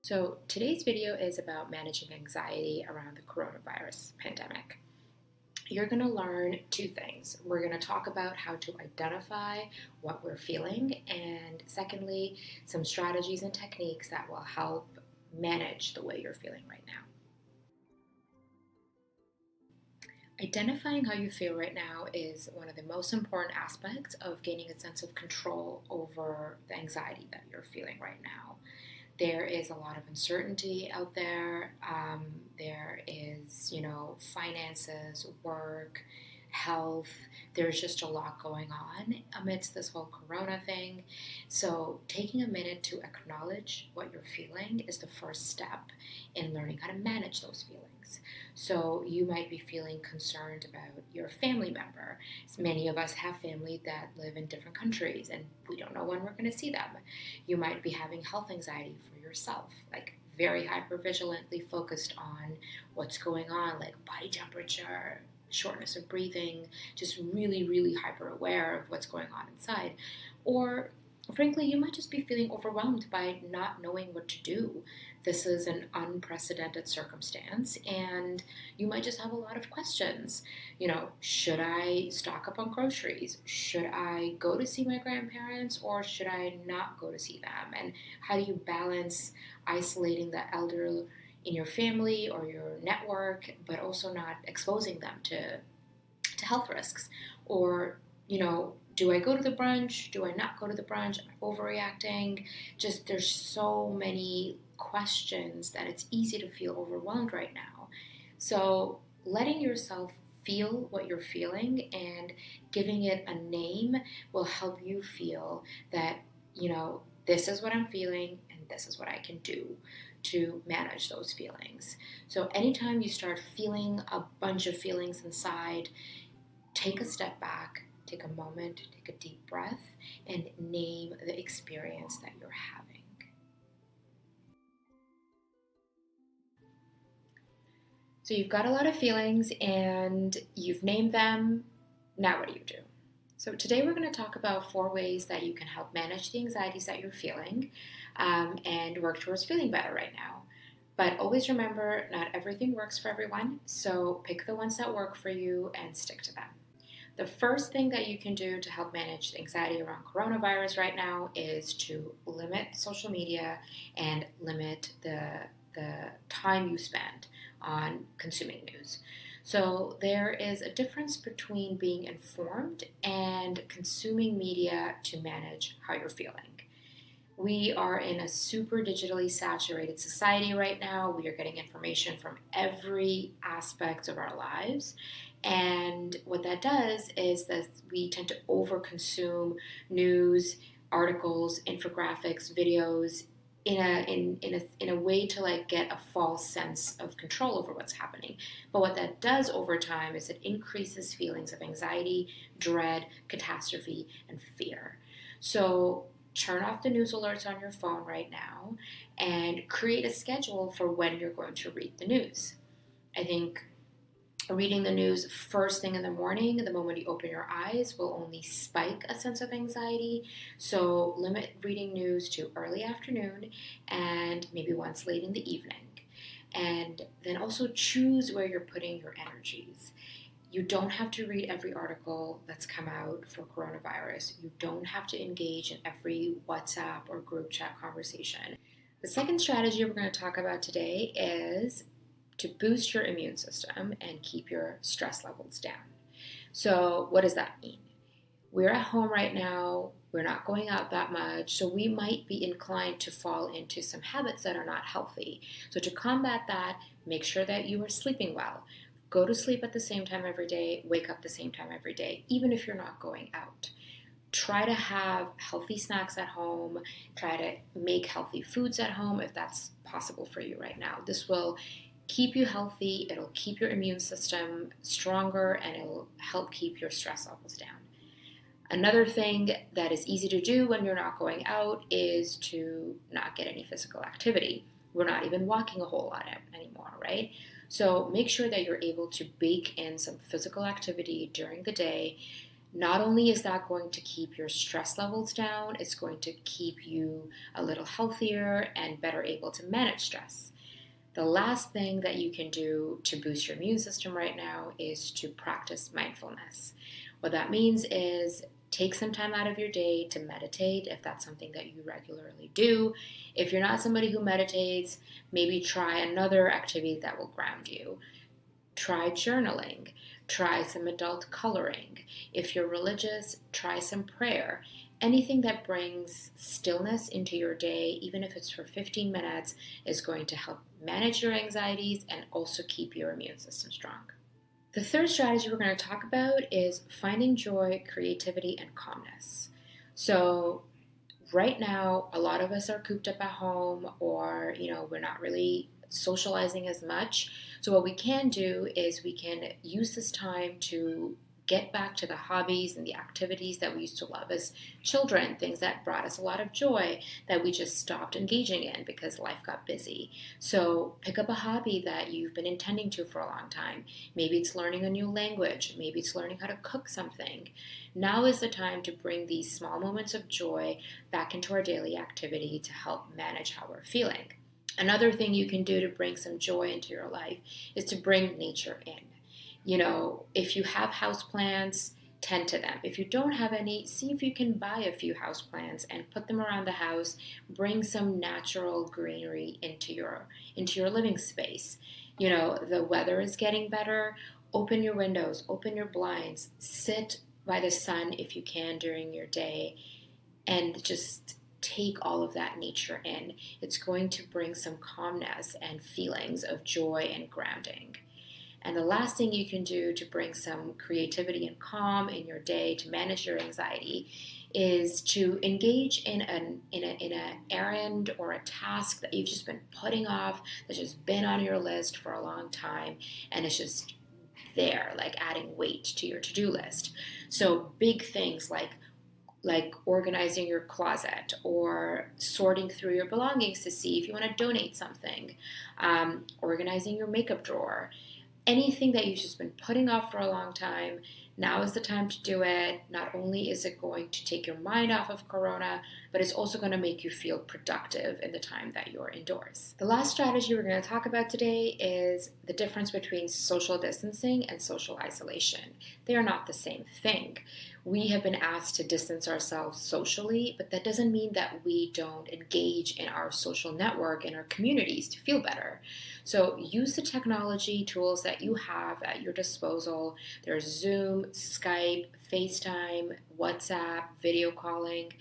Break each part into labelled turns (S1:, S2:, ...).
S1: So, today's video is about managing anxiety around the coronavirus pandemic. You're going to learn two things. We're going to talk about how to identify what we're feeling, and secondly, some strategies and techniques that will help manage the way you're feeling right now. Identifying how you feel right now is one of the most important aspects of gaining a sense of control over the anxiety that you're feeling right now. There is a lot of uncertainty out there. There is, finances, work, health. There's just a lot going on amidst this whole corona thing. So, taking a minute to acknowledge what you're feeling is the first step in learning how to manage those feelings. So, you might be feeling concerned about your family member. Many of us have family that live in different countries and we don't know when we're going to see them. You might be having health anxiety for yourself, like very hypervigilantly focused on what's going on, like body temperature, shortness of breathing, just really, really hyper aware of what's going on inside. Or frankly, you might just be feeling overwhelmed by not knowing what to do. This is an unprecedented circumstance, and you might just have a lot of questions. Should I stock up on groceries? Should I go to see my grandparents, or should I not go to see them? And how do you balance isolating the elder in your family or your network, but also not exposing them to health risks? Or, do I go to the brunch? Do I not go to the brunch? Am I overreacting? Just there's so many questions that it's easy to feel overwhelmed right now. So letting yourself feel what you're feeling and giving it a name will help you feel that, this is what I'm feeling and this is what I can do to manage those feelings. So anytime you start feeling a bunch of feelings inside, take a step back, take a moment, take a deep breath, and name the experience that you're having. So you've got a lot of feelings and you've named them. Now what do you do? So today we're going to talk about 4 ways that you can help manage the anxieties that you're feeling and work towards feeling better right now. But always remember, not everything works for everyone, so pick the ones that work for you and stick to them. The first thing that you can do to help manage the anxiety around coronavirus right now is to limit social media and limit the time you spend on consuming news. So there is a difference between being informed and consuming media to manage how you're feeling. We are in a super digitally saturated society right now. We are getting information from every aspect of our lives. And what that does is that we tend to overconsume news, articles, infographics, videos in a way to get a false sense of control over what's happening. But what that does over time is it increases feelings of anxiety, dread, catastrophe, and fear. So turn off the news alerts on your phone right now and create a schedule for when you're going to read the news. I think reading the news first thing in the morning, the moment you open your eyes, will only spike a sense of anxiety. So limit reading news to early afternoon and maybe once late in the evening. And then also choose where you're putting your energies. You don't have to read every article that's come out for coronavirus. You don't have to engage in every WhatsApp or group chat conversation. The second strategy we're going to talk about today is to boost your immune system and keep your stress levels down. So what does that mean? We're at home right now. We're not going out that much, so we might be inclined to fall into some habits that are not healthy. So to combat that, make sure that you are sleeping well. Go to sleep at the same time every day, wake up the same time every day, even if you're not going out. Try to have healthy snacks at home. Try to make healthy foods at home if that's possible for you right now. This will keep you healthy, it'll keep your immune system stronger, and it'll help keep your stress levels down. Another thing that is easy to do when you're not going out is to not get any physical activity. We're not even walking a whole lot anymore, right? So make sure that you're able to bake in some physical activity during the day. Not only is that going to keep your stress levels down, it's going to keep you a little healthier and better able to manage stress. The last thing that you can do to boost your immune system right now is to practice mindfulness. What that means is take some time out of your day to meditate if that's something that you regularly do. If you're not somebody who meditates, maybe try another activity that will ground you. Try journaling. Try some adult coloring. If you're religious, try some prayer. Anything that brings stillness into your day, even if it's for 15 minutes, is going to help manage your anxieties and also keep your immune system strong. The third strategy we're going to talk about is finding joy, creativity, and calmness. So right now, a lot of us are cooped up at home, or we're not really socializing as much. So what we can do is we can use this time to get back to the hobbies and the activities that we used to love as children, things that brought us a lot of joy that we just stopped engaging in because life got busy. So pick up a hobby that you've been intending to for a long time. Maybe it's learning a new language. Maybe it's learning how to cook something. Now is the time to bring these small moments of joy back into our daily activity to help manage how we're feeling. Another thing you can do to bring some joy into your life is to bring nature in. If you have houseplants, tend to them. If you don't have any, see if you can buy a few houseplants and put them around the house. Bring some natural greenery into your living space. The weather is getting better. Open your windows, open your blinds, sit by the sun if you can during your day, and just take all of that nature in. It's going to bring some calmness and feelings of joy and grounding. And the last thing you can do to bring some creativity and calm in your day to manage your anxiety is to engage in an errand or a task that you've just been putting off, that's just been on your list for a long time, and it's just there, like adding weight to your to-do list. So big things like organizing your closet or sorting through your belongings to see if you want to donate something, organizing your makeup drawer. Anything that you've just been putting off for a long time, now is the time to do it. Not only is it going to take your mind off of Corona, but it's also going to make you feel productive in the time that you're indoors. The last strategy we're going to talk about today is the difference between social distancing and social isolation. They are not the same thing. We have been asked to distance ourselves socially, but that doesn't mean that we don't engage in our social network and our communities to feel better. So use the technology tools that you have at your disposal. There's Zoom, Skype, FaceTime, WhatsApp, video calling.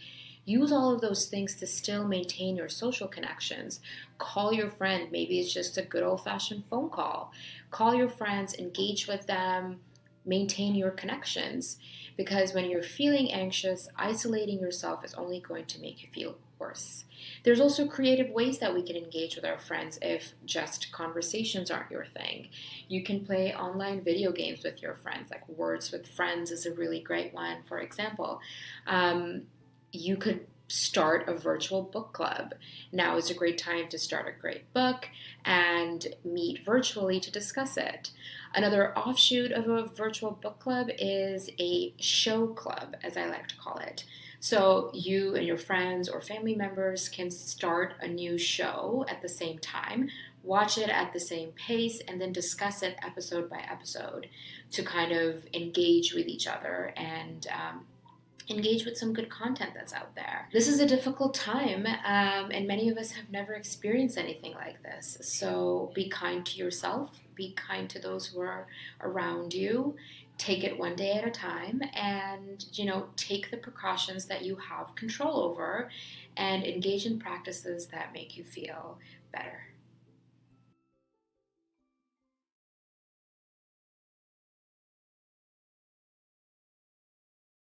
S1: Use all of those things to still maintain your social connections. Call your friend. Maybe it's just a good old-fashioned phone call. Call your friends, engage with them, maintain your connections. Because when you're feeling anxious, isolating yourself is only going to make you feel worse. There's also creative ways that we can engage with our friends if just conversations aren't your thing. You can play online video games with your friends, like Words with Friends is a really great one, for example. You could start a virtual book club. Now is a great time to start a great book and meet virtually to discuss it. Another offshoot of a virtual book club is a show club, as I like to call it. So you and your friends or family members can start a new show at the same time, watch it at the same pace, and then discuss it episode by episode to kind of engage with each other and engage with some good content that's out there. This is a difficult time, and many of us have never experienced anything like this. So be kind to yourself, be kind to those who are around you. Take it one day at a time, and take the precautions that you have control over and engage in practices that make you feel better.